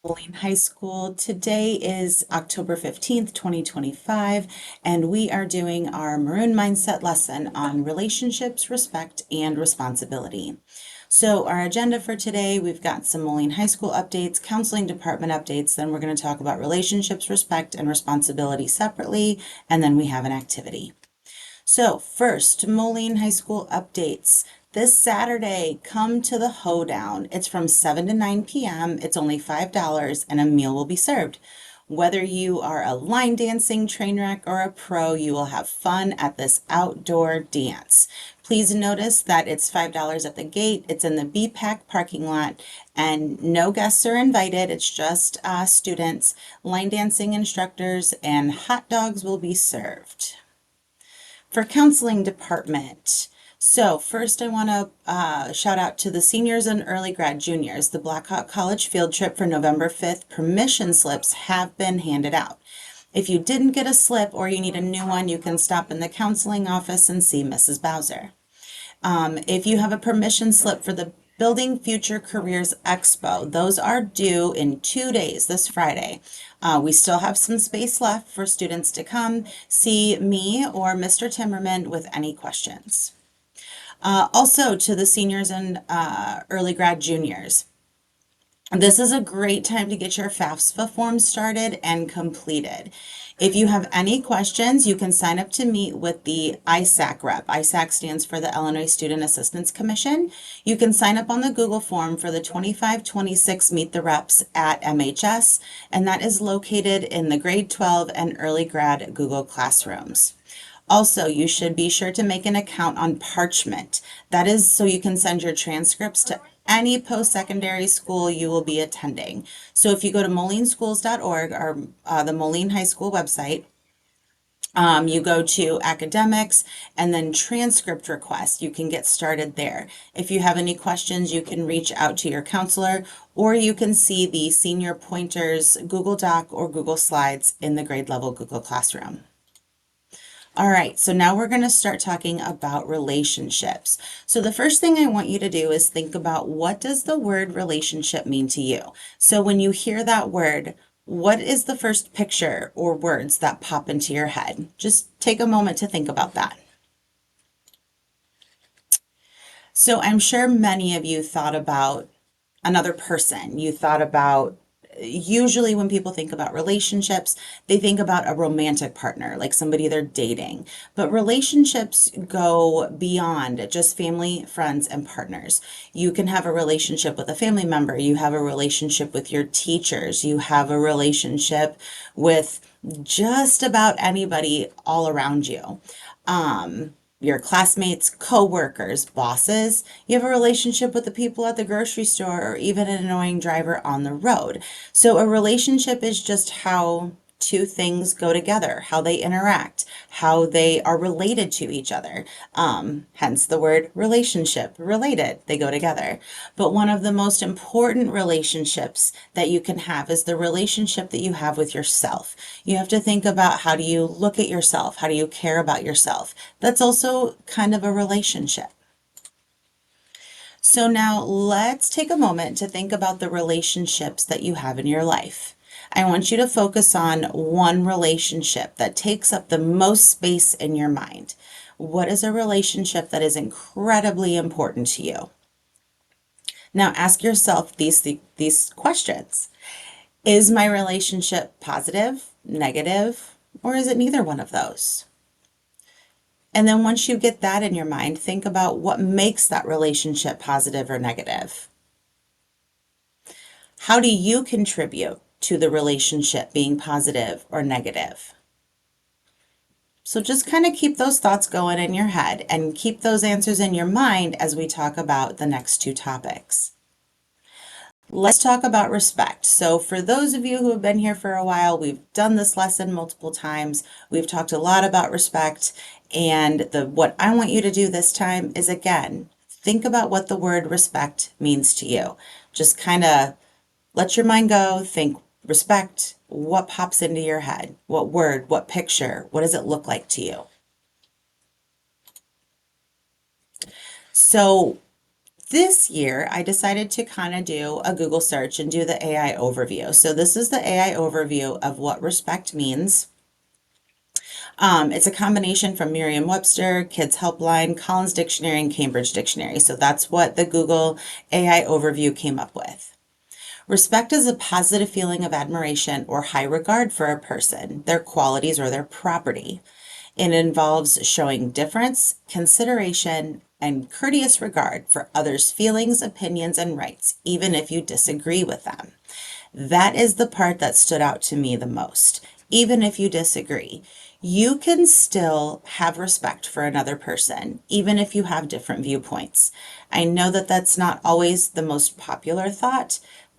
Moline High School. Today is October 15th, 2025, and we are doing our Maroon Mindset lesson on relationships, respect, and responsibility. So our agenda for today, we've got some Moline High School updates, counseling department updates, then we're going to talk about relationships, respect, and responsibility separately, and then we have an activity. So first, Moline High School updates. This Saturday, come to the Hoedown. It's from 7 to 9 p.m. It's only $5 and a meal will be served. Whether you are a line dancing train wreck or a pro, you will have fun at this outdoor dance. Please notice that it's $5 at the gate. It's in the BPAC parking lot and no guests are invited. It's just students, line dancing instructors, and hot dogs will be served. For counseling department. So first I want to shout out to the seniors and early grad juniors. The Blackhawk College field trip for November 5th permission slips have been handed out. If you didn't get a slip or you need a new one, you can stop in the counseling office and see Mrs. Bowser. If you have a permission slip for the Building Future Careers Expo, those are due in 2 days, this Friday. We still have some space left for students to come see me or Mr. Timmerman with any questions. Also, to the seniors and early grad juniors, this is a great time to get your FAFSA forms started and completed. If you have any questions, you can sign up to meet with the ISAC rep. ISAC stands for the Illinois Student Assistance Commission. You can sign up on the Google form for the 25-26 Meet the Reps at MHS, and that is located in the grade 12 and early grad Google classrooms. Also, you should be sure to make an account on Parchment. That is so you can send your transcripts to any post-secondary school you will be attending. So if you go to molineschools.org or the Moline High School website, you go to academics and then transcript request. You can get started there. If you have any questions, you can reach out to your counselor or you can see the senior pointers Google Doc or Google Slides in the grade level Google Classroom. All right, so now we're going to start talking about relationships. So the first thing I want you to do is think about, what does the word relationship mean to you? So when you hear that word, what is the first picture or words that pop into your head? Just take a moment to think about that. So I'm sure many of you thought about another person. You thought about, usually when people think about relationships, they think about a romantic partner, like somebody they're dating. But relationships go beyond just family, friends, and partners. You can have a relationship with a family member. You have a relationship with your teachers. You have a relationship with just about anybody all around you. Your classmates, co-workers, bosses. You have a relationship with the people at the grocery store or even an annoying driver on the road. So a relationship is just how two things go together, how they interact, how they are related to each other. Hence the word relationship, related, they go together. But one of the most important relationships that you can have is the relationship that you have with yourself. You have to think about, how do you look at yourself? How do you care about yourself? That's also kind of a relationship. So now let's take a moment to think about the relationships that you have in your life. I want you to focus on one relationship that takes up the most space in your mind. What is a relationship that is incredibly important to you? Now ask yourself these questions. Is my relationship positive, negative, or is it neither one of those? And then once you get that in your mind, think about what makes that relationship positive or negative. How do you contribute to the relationship being positive or negative? So just kind of keep those thoughts going in your head and keep those answers in your mind as we talk about the next two topics. Let's talk about respect. So for those of you who have been here for a while, we've done this lesson multiple times. We've talked a lot about respect, and what I want you to do this time is, again, think about what the word respect means to you. Just kind of let your mind go, think respect, what pops into your head? What word, what picture, what does it look like to you? So This year, I decided to kind of do a Google search and do the AI overview. So this is the AI overview of what respect means. It's a combination from Merriam-Webster, Kids Helpline, Collins Dictionary, and Cambridge Dictionary. So that's what the Google AI overview came up with. Respect is a positive feeling of admiration or high regard for a person, their qualities, or their property. It involves showing deference, consideration, and courteous regard for others' feelings, opinions, and rights, even if you disagree with them. That is the part that stood out to me the most. Even if you disagree, you can still have respect for another person, even if you have different viewpoints. I know that that's not always the most popular thought,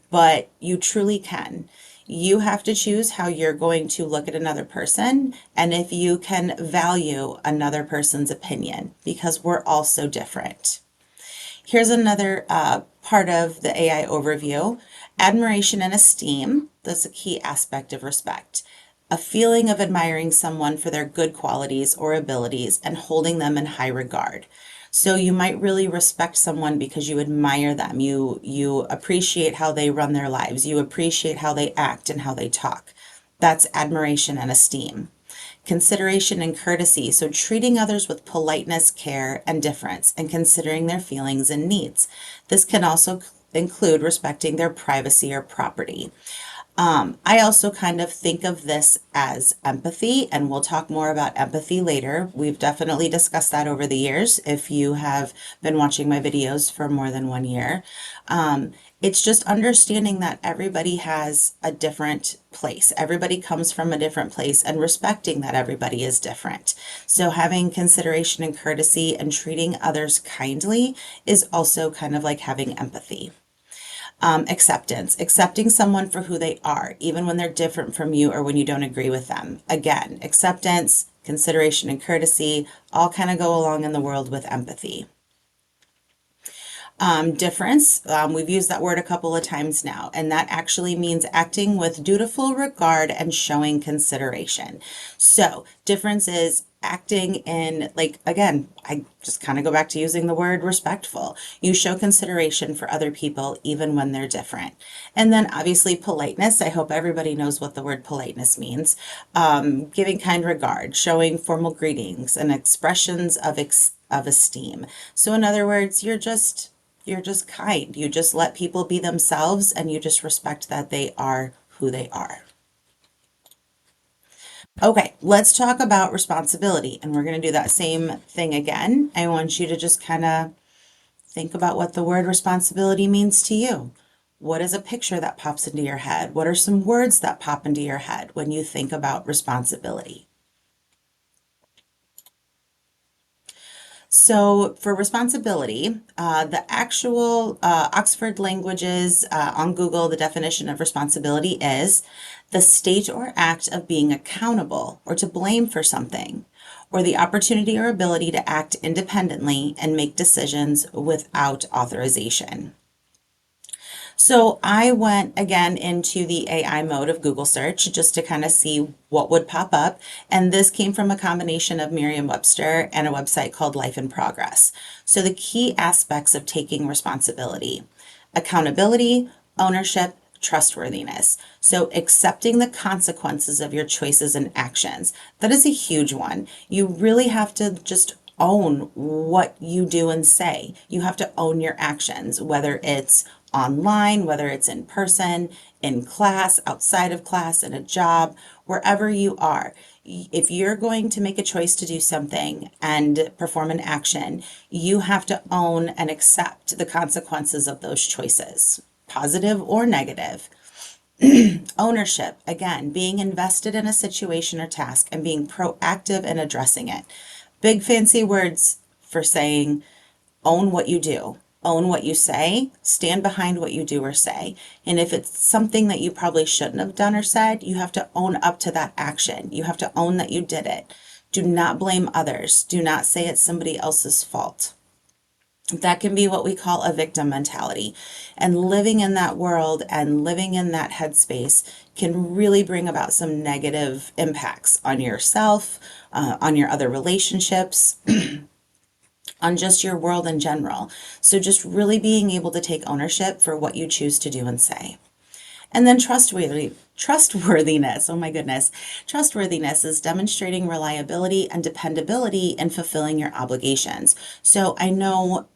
but you truly can. You have to choose how you're going to look at another person and if you can value another person's opinion because we're all so different. Here's another part of the AI overview. Admiration and esteem, that's a key aspect of respect. A feeling of admiring someone for their good qualities or abilities and holding them in high regard. So you might really respect someone because you admire them. You appreciate how they run their lives. You appreciate how they act and how they talk. That's admiration and esteem. Consideration and courtesy, so treating others with politeness, care, and deference, and considering their feelings and needs. This can also include respecting their privacy or property. I also kind of think of this as empathy, and we'll talk more about empathy later. We've definitely discussed that over the years if you have been watching my videos for more than 1 year. It's just understanding that everybody has a different place. Everybody comes from a different place and respecting that everybody is different. So having consideration and courtesy and treating others kindly is also kind of like having empathy. Acceptance, accepting someone for who they are, even when they're different from you or when you don't agree with them. Again, acceptance, consideration, and courtesy all kind of go along in the world with empathy. Difference, we've used that word a couple of times now, and that actually means acting with dutiful regard and showing consideration. So, difference is acting in, like, again, I just kind of go back to using the word respectful. You show consideration for other people even when they're different. And then obviously politeness. I hope everybody knows what the word politeness means. Giving kind regard, showing formal greetings and expressions of esteem. So in other words, you're just kind. You just let people be themselves and you just respect that they are who they are. Okay, let's talk about responsibility. And we're going to do that same thing again. I want you to just kind of think about what the word responsibility means to you. What is a picture that pops into your head? What are some words that pop into your head when you think about responsibility? So for responsibility, the actual Oxford Languages on Google, the definition of responsibility is the state or act of being accountable or to blame for something, or the opportunity or ability to act independently and make decisions without authorization. So I went again into the AI mode of Google search just to kind of see what would pop up. And this came from a combination of Merriam-Webster and a website called Life in Progress. So the key aspects of taking responsibility: accountability, ownership, trustworthiness. So accepting the consequences of your choices and actions. That is a huge one. You really have to just own what you do and say. You have to own your actions, whether it's online, whether it's in person, in class, outside of class, in a job, wherever you are. If you're going to make a choice to do something and perform an action, you have to own and accept the consequences of those choices, positive or negative. Ownership, again, being invested in a situation or task and being proactive in addressing it. Big fancy words for saying own what you do, own what you say, stand behind what you do or say. And if it's something that you probably shouldn't have done or said, you have to own up to that action. You have to own that you did it. Do not blame others. Do not say it's somebody else's fault. That can be what we call a victim mentality. And living in that world and living in that headspace can really bring about some negative impacts on yourself, on your other relationships. on just your world in general. So just really being able to take ownership for what you choose to do and say. And then trustworthiness, oh my goodness. Trustworthiness is demonstrating reliability and dependability in fulfilling your obligations. So I know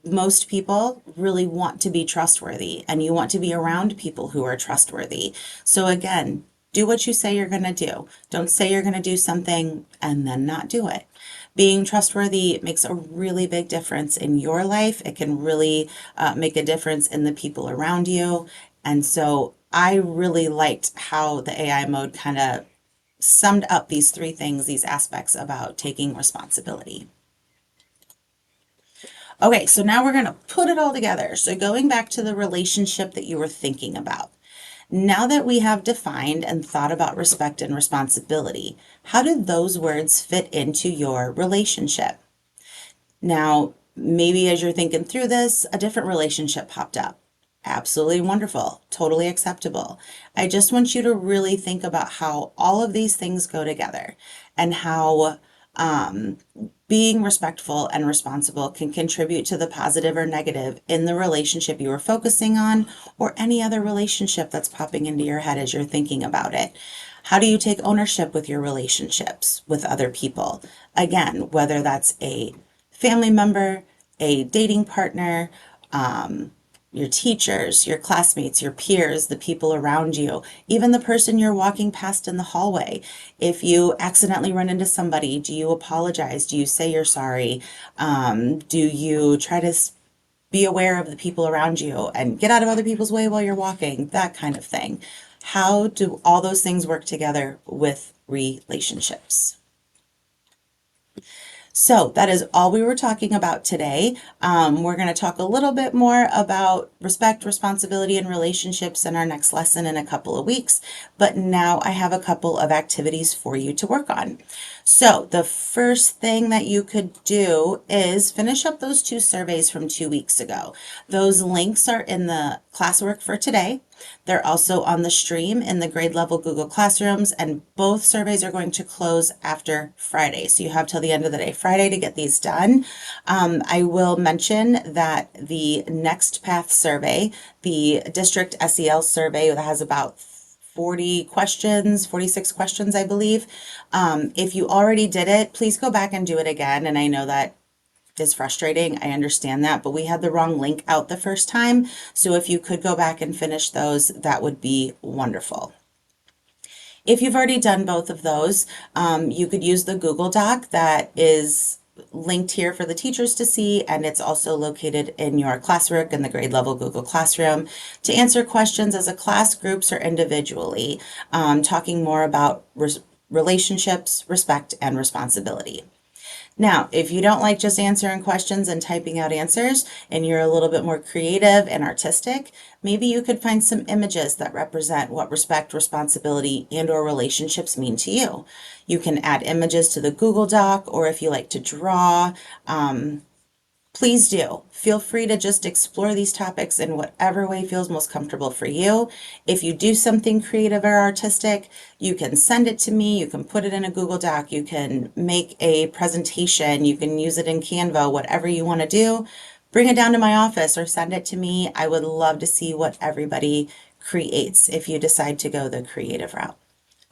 most people really want to be trustworthy and you want to be around people who are trustworthy. So again, do what you say you're going to do. Don't say you're going to do something and then not do it. Being trustworthy makes a really big difference in your life. It can really make a difference in the people around you. And so I really liked how the AI mode kind of summed up these three things, these aspects about taking responsibility. Okay, so now we're going to put it all together. So going back to the relationship that you were thinking about. Now that we have defined and thought about respect and responsibility, how do those words fit into your relationship? Now, maybe as you're thinking through this, a different relationship popped up. Absolutely wonderful, totally acceptable. I just want you to really think about how all of these things go together and how being respectful and responsible can contribute to the positive or negative in the relationship you are focusing on or any other relationship that's popping into your head as you're thinking about it. How do you take ownership with your relationships with other people? Again, whether that's a family member, a dating partner, your teachers, your classmates, your peers, the people around you, even the person you're walking past in the hallway. If you accidentally run into somebody, do you apologize? Do you say you're sorry? Do you try to be aware of the people around you and get out of other people's way while you're walking? That kind of thing. How do all those things work together with relationships? So that is all we were talking about today. We're going to talk a little bit more about respect, responsibility, and relationships in our next lesson in a couple of weeks. But now I have a couple of activities for you to work on. So the first thing that you could do is finish up those two surveys from 2 weeks ago. Those links are in the classwork for today. They're also on the stream in the grade level Google Classrooms, and both surveys are going to close after Friday. So you have till the end of the day Friday to get these done. I will mention that the Next Path survey, the district SEL survey that has about 40 questions, 46 questions, I believe. If you already did it, please go back and do it again. And I know that is frustrating. I understand that, but we had the wrong link out the first time. So if you could go back and finish those, that would be wonderful. If you've already done both of those, you could use the Google Doc that is linked here for the teachers to see, and it's also located in your classwork in the grade level Google Classroom to answer questions as a class, groups, or individually, talking more about relationships, respect, and responsibility. Now, if you don't like just answering questions and typing out answers, and you're a little bit more creative and artistic, maybe you could find some images that represent what respect, responsibility, and or relationships mean to you. You can add images to the Google Doc, or if you like to draw, please do. Feel free to just explore these topics in whatever way feels most comfortable for you. If you do something creative or artistic, you can send it to me. You can put it in a Google Doc. You can make a presentation. You can use it in Canva, whatever you want to do. Bring it down to my office or send it to me. I would love to see what everybody creates if you decide to go the creative route.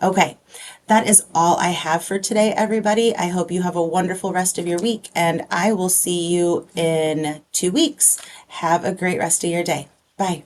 Okay, that is all I have for today, everybody. I hope you have a wonderful rest of your week, and I will see you in 2 weeks. Have a great rest of your day. Bye.